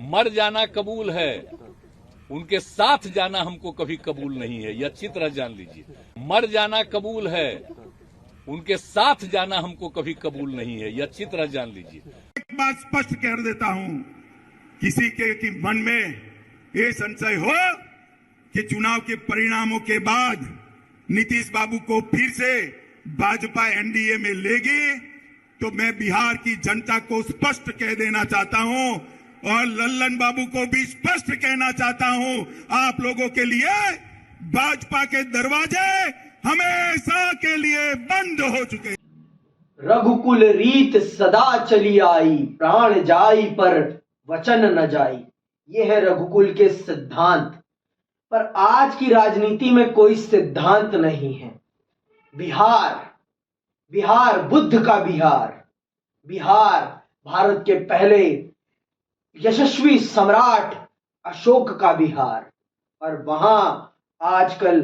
मर जाना कबूल है, उनके साथ जाना हमको कभी कबूल नहीं है। ये अच्छी तरह जान लीजिए, मर जाना कबूल है, उनके साथ जाना हमको कभी कबूल नहीं है। ये अच्छी तरह जान लीजिए। एक बात स्पष्ट कर देता हूं, किसी के मन में ये संशय हो कि चुनाव के परिणामों के बाद नीतीश बाबू को फिर से भाजपा एनडीए में लेगी, तो मैं बिहार की जनता को स्पष्ट कह देना चाहता हूं और लल्लन बाबू को भी स्पष्ट कहना चाहता हूं, आप लोगों के लिए भाजपा के दरवाजे हमेशा के लिए बंद हो चुके। रघुकुल रीत सदा चली आई, प्राण जाई पर वचन न जाई। ये है रघुकुल के सिद्धांत। पर आज की राजनीति में कोई सिद्धांत नहीं है। बिहार बुद्ध का बिहार भारत के पहले यशस्वी सम्राट अशोक का बिहार, और वहां आजकल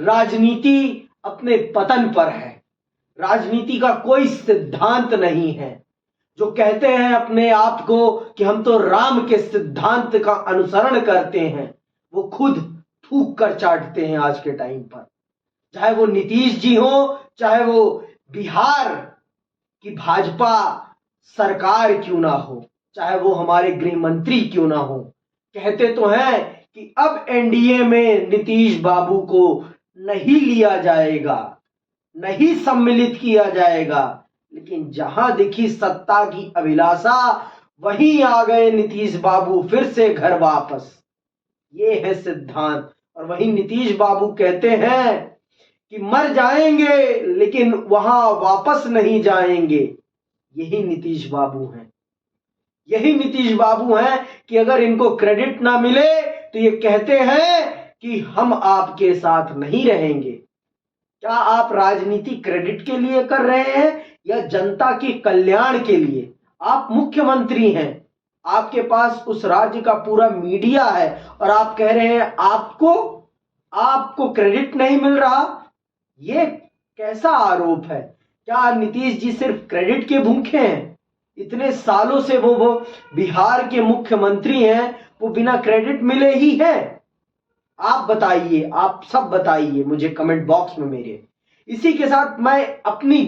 राजनीति अपने पतन पर है। राजनीति का कोई सिद्धांत नहीं है। जो कहते हैं अपने आप को कि हम तो राम के सिद्धांत का अनुसरण करते हैं, वो खुद थूक कर चाटते हैं आज के टाइम पर। चाहे वो नीतीश जी हो, चाहे वो बिहार की भाजपा सरकार क्यों ना हो, चाहे वो हमारे गृह मंत्री क्यों ना हो, कहते तो हैं कि अब एनडीए में नीतीश बाबू को नहीं लिया जाएगा, नहीं सम्मिलित किया जाएगा। लेकिन जहां दिखी सत्ता की अभिलाषा, वहीं आ गए नीतीश बाबू फिर से घर वापस। ये है सिद्धांत। और वहीं नीतीश बाबू कहते हैं कि मर जाएंगे लेकिन वहां वापस नहीं जाएंगे। यही नीतीश बाबू हैं। यही नीतीश बाबू हैं कि अगर इनको क्रेडिट ना मिले तो ये कहते हैं कि हम आपके साथ नहीं रहेंगे। क्या आप राजनीति क्रेडिट के लिए कर रहे हैं या जनता के कल्याण के लिए? आप मुख्यमंत्री हैं, आपके पास उस राज्य का पूरा मीडिया है और आप कह रहे हैं आपको क्रेडिट नहीं मिल रहा। ये कैसा आरोप है? क्या नीतीश जी सिर्फ क्रेडिट के भूखे हैं? इतने सालों से वो बिहार के मुख्यमंत्री हैं, वो बिना क्रेडिट मिले ही हैं। आप बताइए, आप सब बताइए मुझे कमेंट बॉक्स में मेरे। इसी के साथ मैं अपनी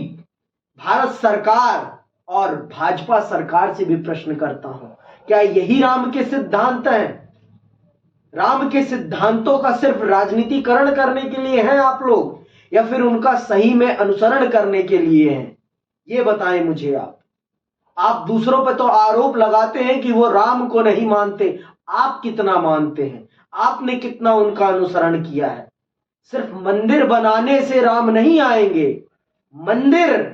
भारत सरकार और भाजपा सरकार से भी प्रश्न करता हूं, क्या यही राम के सिद्धांत हैं? राम के सिद्धांतों का सिर्फ राजनीतिकरण करने के लिए हैं आप लोग, या फिर उनका सही में अनुसरण करने के लिए हैं? ये बताएं मुझे। आप दूसरों पर तो आरोप लगाते हैं कि वो राम को नहीं मानते। आप कितना मानते हैं? आपने कितना उनका अनुसरण किया है? सिर्फ मंदिर बनाने से राम नहीं आएंगे। मंदिर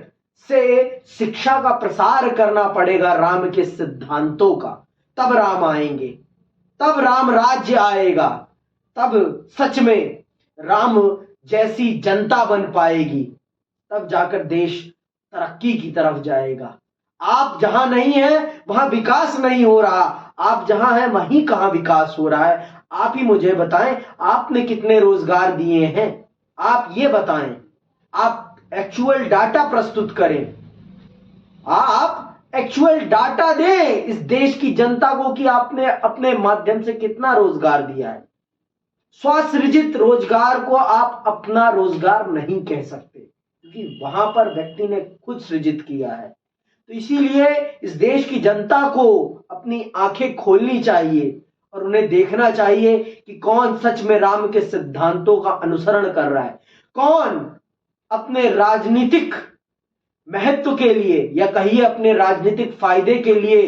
से शिक्षा का प्रसार करना पड़ेगा राम के सिद्धांतों का, तब राम आएंगे, तब राम राज्य आएगा, तब सच में राम जैसी जनता बन पाएगी, तब जाकर देश तरक्की की तरफ जाएगा। आप जहां नहीं हैं वहां विकास नहीं हो रहा, आप जहां हैं वहीं कहां विकास हो रहा है? आप ही मुझे बताएं, आपने कितने रोजगार दिए हैं? आप ये बताएं, आप एक्चुअल डाटा प्रस्तुत करें, आप एक्चुअल डाटा दें इस देश की जनता को कि आपने अपने माध्यम से कितना रोजगार दिया है। स्वसृजित रोजगार को आप अपना रोजगार नहीं कह सकते, क्योंकि वहां पर व्यक्ति ने खुद सृजित किया है। तो इसीलिए इस देश की जनता को अपनी आंखें खोलनी चाहिए और उन्हें देखना चाहिए कि कौन सच में राम के सिद्धांतों का अनुसरण कर रहा है, कौन अपने राजनीतिक महत्व के लिए या कहिए अपने राजनीतिक फायदे के लिए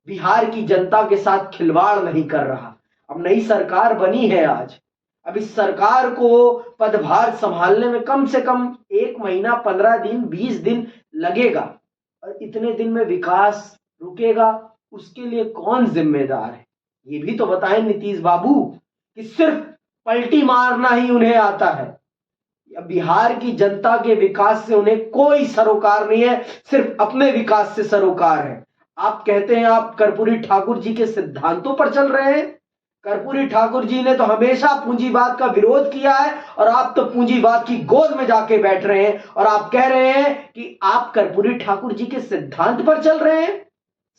बिहार की जनता के साथ खिलवाड़ नहीं कर रहा। अब नई सरकार बनी है आज, अब इस सरकार को पदभार संभालने में कम से कम 1 महीना, 15 दिन, 20 दिन लगेगा, और इतने दिन में विकास रुकेगा, उसके लिए कौन जिम्मेदार है? ये भी तो बताएं नीतीश बाबू कि सिर्फ पलटी मारना ही उन्हें आता है। बिहार की जनता के विकास से उन्हें कोई सरोकार नहीं है, सिर्फ अपने विकास से सरोकार है। आप कहते हैं आप कर्पूरी ठाकुर जी के सिद्धांतों पर चल रहे हैं। कर्पूरी ठाकुर जी ने तो हमेशा पूंजीवाद का विरोध किया है और आप तो पूंजीवाद की गोद में जाके बैठ रहे हैं और आप कह रहे हैं कि आप कर्पूरी ठाकुर जी के सिद्धांत पर चल रहे हैं।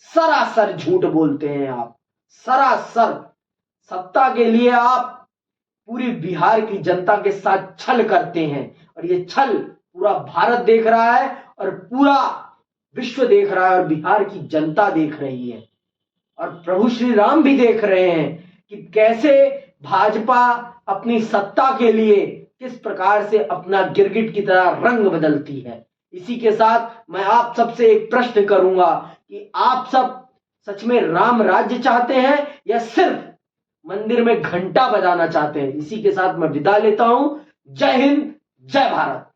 सरासर झूठ बोलते हैं आप, सरासर सत्ता के लिए आप पूरी बिहार की जनता के साथ छल करते हैं और ये छल पूरा भारत देख रहा है और पूरा विश्व देख रहा है और बिहार की जनता देख रही है और प्रभु श्री राम भी देख रहे हैं कि कैसे भाजपा अपनी सत्ता के लिए किस प्रकार से अपना गिरगिट की तरह रंग बदलती है। इसी के साथ मैं आप सबसे एक प्रश्न करूंगा कि आप सब सच में राम राज्य चाहते हैं या सिर्फ मंदिर में घंटा बजाना चाहते हैं। इसी के साथ मैं विदा लेता हूं। जय हिंद, जय भारत।